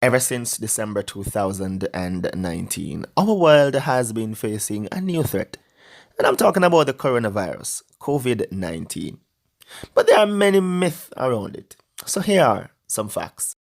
Ever since December 2019, our world has been facing a new threat. And I'm talking about the coronavirus, COVID 19. But there are many myths around it. So here are some facts.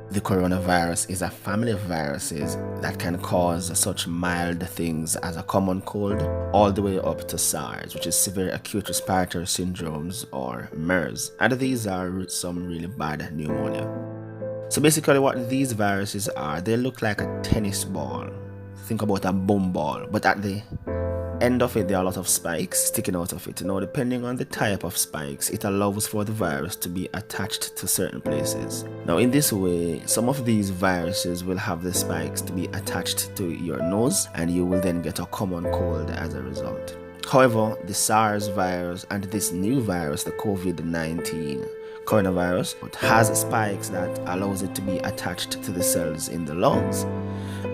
The coronavirus is a family of viruses that can cause such mild things as a common cold, all the way up to SARS, which is severe acute respiratory syndromes, or MERS. And these are some really bad pneumonia. So basically what these viruses are, they look like a tennis ball. Think about a boom ball, but at the end of it there are a lot of spikes sticking out of it. Now, depending on the type of spikes, it allows for the virus to be attached to certain places. Now, in this way, some of these viruses will have the spikes to be attached to your nose, and you will then get a common cold as a result. However, the SARS virus and this new virus, the COVID-19 coronavirus, it has spikes that allows it to be attached to the cells in the lungs.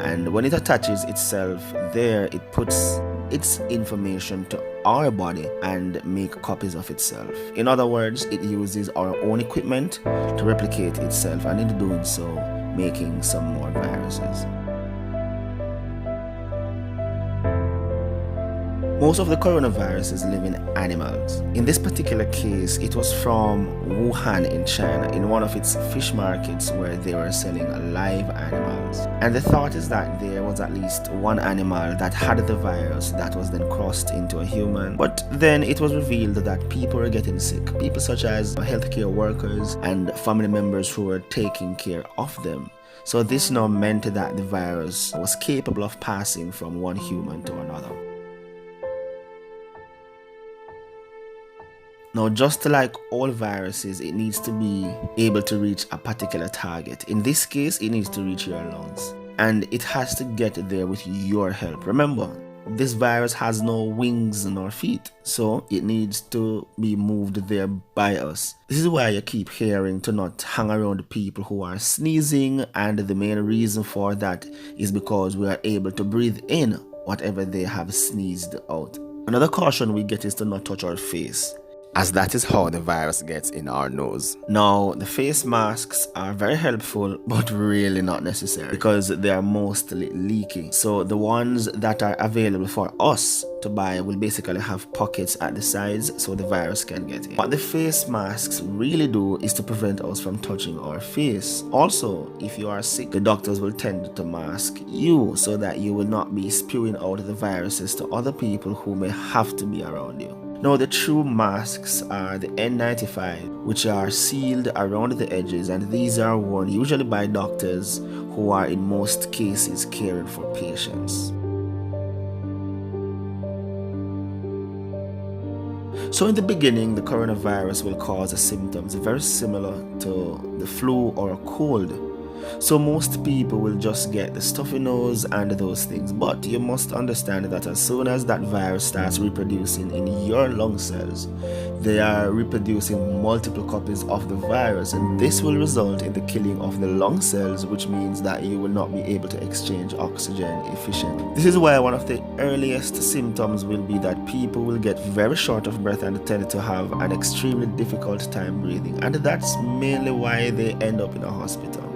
And when it attaches itself there, it puts its information to our body and make copies of itself. In other words, it uses our own equipment to replicate itself, and in doing so, making some more viruses. Most of the coronaviruses live in animals. In this particular case, it was from Wuhan in China, in one of its fish markets where they were selling live animals. And the thought is that there was at least one animal that had the virus that was then crossed into a human. But then it was revealed that people were getting sick. People such as healthcare workers and family members who were taking care of them. So this now meant that the virus was capable of passing from one human to another. Now, just like all viruses, it needs to be able to reach a particular target. In this case, it needs to reach your lungs. And it has to get there with your help. Remember, this virus has no wings nor feet, so it needs to be moved there by us. This is why you keep hearing to not hang around people who are sneezing, and the main reason for that is because we are able to breathe in whatever they have sneezed out. Another caution we get is to not touch our face, as that is how the virus gets in our nose. Now, the face masks are very helpful, but really not necessary because they are mostly leaky. So the ones that are available for us to buy will basically have pockets at the sides so the virus can get in. What the face masks really do is to prevent us from touching our face. Also, if you are sick, the doctors will tend to mask you so that you will not be spewing out the viruses to other people who may have to be around you. Now, the true masks are the N95, which are sealed around the edges, and these are worn usually by doctors who are in most cases caring for patients. So in the beginning, the coronavirus will cause symptoms very similar to the flu or a cold. So most people will just get the stuffy nose and those things, but you must understand that as soon as that virus starts reproducing in your lung cells, they are reproducing multiple copies of the virus, and this will result in the killing of the lung cells, which means that you will not be able to exchange oxygen efficiently. This is why one of the earliest symptoms will be that people will get very short of breath and tend to have an extremely difficult time breathing, and that's mainly why they end up in a hospital.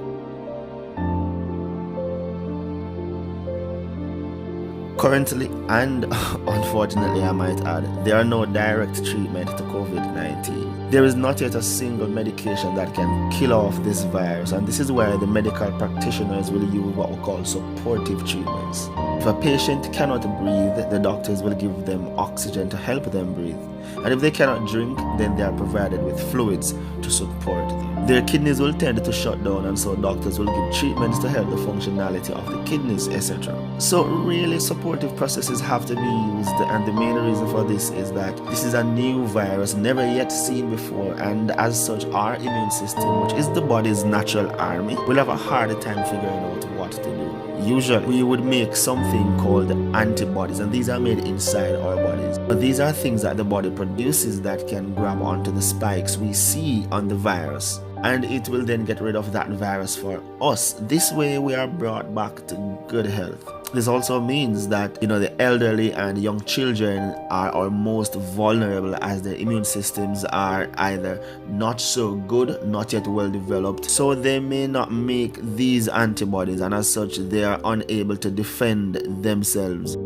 Currently, and unfortunately I might add, there are no direct treatment to COVID-19. There is not yet a single medication that can kill off this virus, and this is why the medical practitioners will use what we call supportive treatments. If a patient cannot breathe, the doctors will give them oxygen to help them breathe. And if they cannot drink, then they are provided with fluids to support them. Their kidneys will tend to shut down, and so doctors will give treatments to help the functionality of the kidneys, etc. So really, supportive processes have to be used, and the main reason for this is that this is a new virus never yet seen before, and as such our immune system, which is the body's natural army, will have a harder time figuring out what to do. Usually we would make something called antibodies, and these are made inside our bodies. But these are things that the body produces that can grab onto the spikes we see on the virus, and it will then get rid of that virus for us. This way we are brought back to good health. This also means that the elderly and young children are our most vulnerable, as their immune systems are either not so good, not yet well developed, so they may not make these antibodies, and as such they are unable to defend themselves.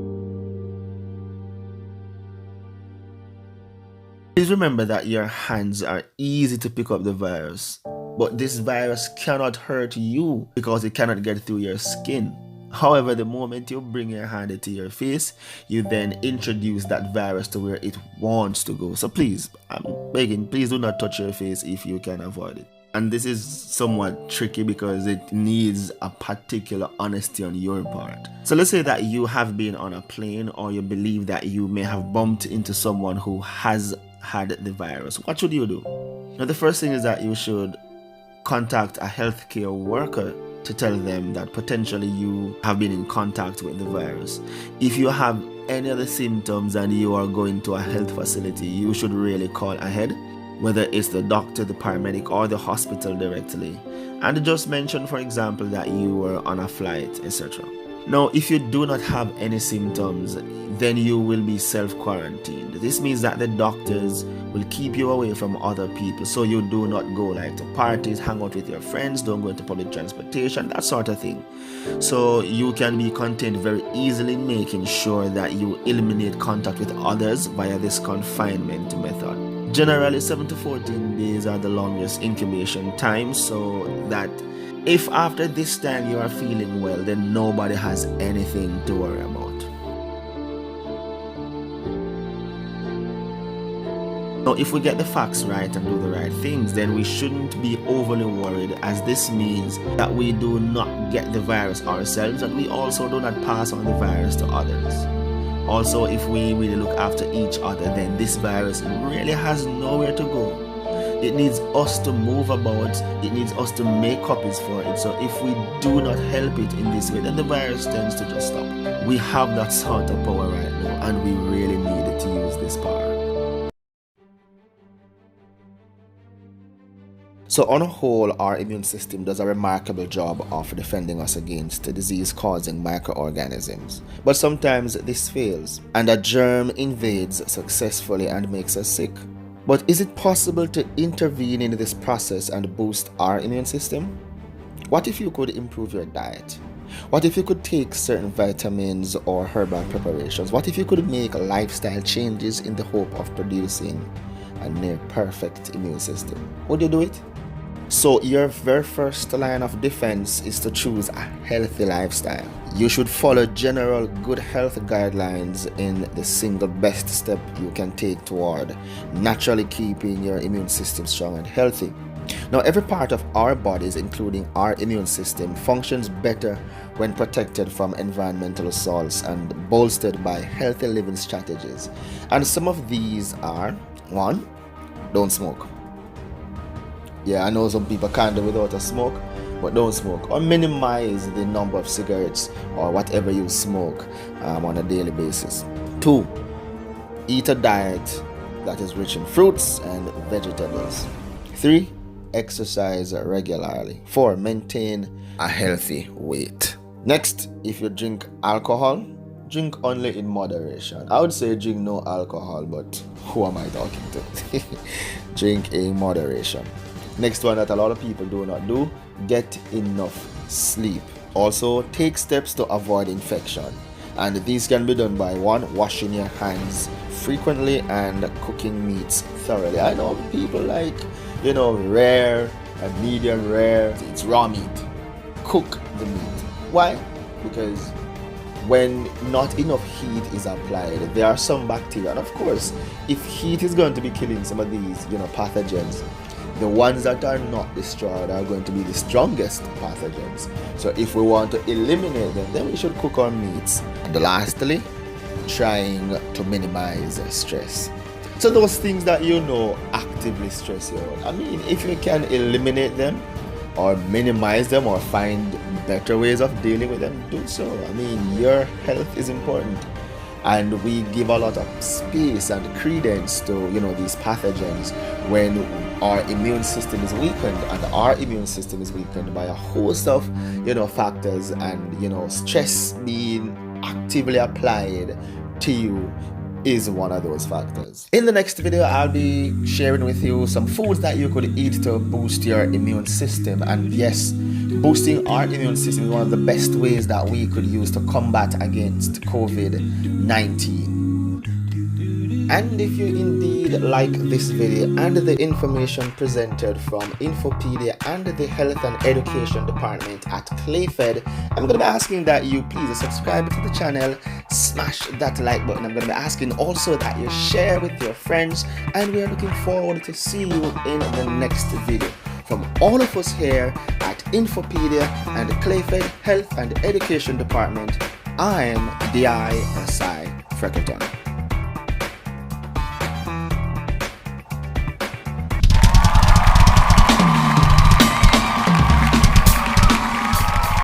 Please remember that your hands are easy to pick up the virus, but this virus cannot hurt you because it cannot get through your skin. However, the moment you bring your hand into your face, you then introduce that virus to where it wants to go. So please, I'm begging, please do not touch your face if you can avoid it. And this is somewhat tricky because it needs a particular honesty on your part. So let's say that you have been on a plane, or you believe that you may have bumped into someone who has had the virus. What should you do? Now, the first thing is that you should contact a healthcare worker to tell them that potentially you have been in contact with the virus. If you have any other symptoms and you are going to a health facility, you should really call ahead, whether it's the doctor, the paramedic, or the hospital directly, and just mention, for example, that you were on a flight, etc. Now, if you do not have any symptoms, then you will be self-quarantined. This means that the doctors will keep you away from other people, so you do not go like to parties, hang out with your friends, don't go into public transportation, that sort of thing. So you can be contained very easily, making sure that you eliminate contact with others via this confinement method. Generally, 7 to 14 days are the longest incubation time, so that if after this time you are feeling well, then nobody has anything to worry about. Now, if we get the facts right and do the right things, then we shouldn't be overly worried, as this means that we do not get the virus ourselves, and we also do not pass on the virus to others. Also, if we really look after each other, then this virus really has nowhere to go. It needs us to move about, it needs us to make copies for it. So if we do not help it in this way, then the virus tends to just stop. We have that sort of power right now, and we really need to use this power. So on a whole, our immune system does a remarkable job of defending us against disease-causing microorganisms. But sometimes this fails, and a germ invades successfully and makes us sick. But is it possible to intervene in this process and boost our immune system? What if you could improve your diet? What if you could take certain vitamins or herbal preparations? What if you could make lifestyle changes in the hope of producing a near perfect immune system? Would you do it? So your very first line of defense is to choose a healthy lifestyle. You should follow general good health guidelines in the single best step you can take toward naturally keeping your immune system strong and healthy. Now, every part of our bodies, including our immune system, functions better when protected from environmental assaults and bolstered by healthy living strategies. And some of these are: 1. Don't smoke. Yeah, I know some people can't do without a smoke, but don't smoke, or minimize the number of cigarettes or whatever you smoke on a daily basis. 2. Eat a diet that is rich in fruits and vegetables. 3. Exercise regularly. 4. Maintain a healthy weight. Next, if you drink alcohol, drink only in moderation. I would say drink no alcohol, but who am I talking to? Drink in moderation. Next one that a lot of people do not do: get enough sleep. Also, take steps to avoid infection. And these can be done by: 1. Washing your hands frequently and cooking meats thoroughly. I know people like, rare and medium rare. It's raw meat. Cook the meat. Why? Because when not enough heat is applied, there are some bacteria. And of course, if heat is going to be killing some of these, pathogens, the ones that are not destroyed are going to be the strongest pathogens. So if we want to eliminate them, then we should cook our meats. And lastly, trying to minimize stress. So those things that actively stress you out, I mean, if you can eliminate them or minimize them or find better ways of dealing with them, do so. I mean, your health is important. and we give a lot of space and credence to these pathogens when our immune system is weakened, and our immune system is weakened by a host of factors, and stress being actively applied to you is one of those factors. In the next video, I'll be sharing with you some foods that you could eat to boost your immune system. And yes, boosting our immune system is one of the best ways that we could use to combat against COVID-19. And if you indeed like this video and the information presented from Infopedia and the Health and Education Department at Clayfed, I'm going to be asking that you please subscribe to the channel, smash that like button. I'm going to be asking also that you share with your friends, and we are looking forward to see you in the next video. From all of us here at Infopedia and the Clayfed Health and Education Department, I'm D.I. Asai Freckleton.